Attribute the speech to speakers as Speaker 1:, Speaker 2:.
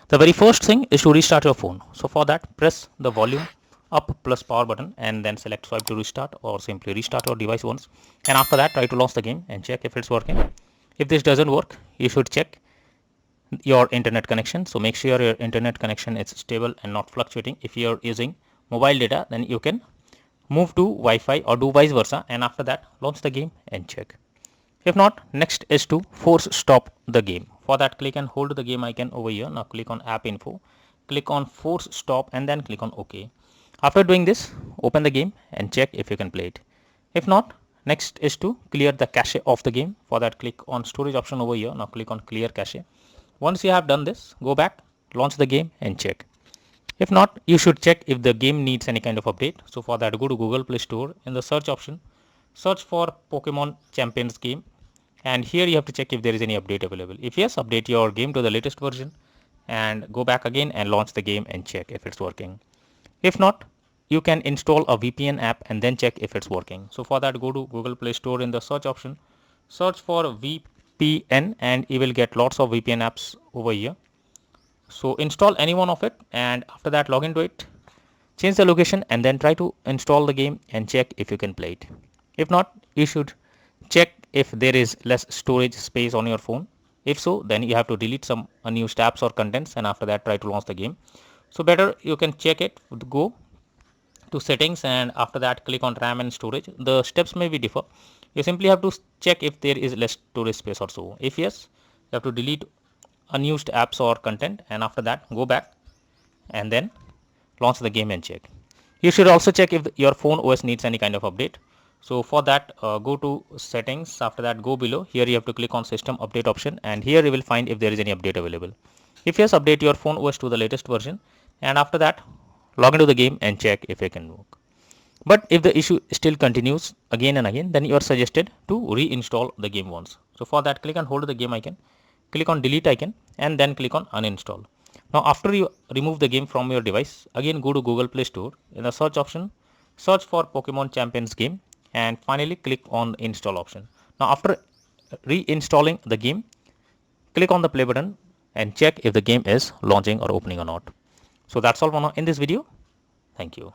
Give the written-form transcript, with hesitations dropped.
Speaker 1: The very first thing is to restart your phone. So for that, press the volume up plus power button and then select swipe to restart or simply restart your device once. And after that, try to launch the game and check if it's working. If this doesn't work, you should check your internet connection. So make sure your internet connection is stable and not fluctuating. If you're using mobile data, then you can move to Wi-Fi or do vice versa, and after that launch the game and check. If not, next is to force stop the game. For that, click and hold the game icon over here. Now click on app info, click on force stop and then click on OK. After doing this, open the game and check if you can play it. If not, next is to clear the cache of the game. For that, click on storage option over here. Now click on clear cache. Once you have done this, go back, launch the game and check. If not, you should check if the game needs any kind of update. So for that, go to Google Play Store. In the search option, search for Pokemon Champions game, and here you have to check if there is any update available. If yes, update your game to the latest version and go back again and launch the game and check if it's working. If not, you can install a VPN app and then check if it's working. So for that, go to Google Play Store. In the search option, search for VPN and you will get lots of VPN apps over here. So install any one of it and after that log into it, change the location and then try to install the game and check if you can play it. If not, you should check if there is less storage space on your phone. If so, then you have to delete some unused apps or contents and after that try to launch the game. So better you can check it, go to settings and after that click on RAM and storage. The steps may be differ. You simply have to check if there is less storage space or so. If yes, you have to delete unused apps or content and after that go back and then launch the game and check. You should also check if your phone OS needs any kind of update. So for that, go to settings. After that, go below. Here you have to click on system update option and here you will find if there is any update available. If yes, update your phone OS to the latest version and after that log into the game and check if it can work. But if the issue still continues again and again, then you are suggested to reinstall the game once. So for that, click and hold the game icon, click on delete icon and then click on uninstall. Now after you remove the game from your device, again go to Google Play Store. In the search option, search for Pokemon Champions game and finally click on install option. Now after reinstalling the game, click on the play button and check if the game is launching or opening or not. So that's all for now in this video. Thank you.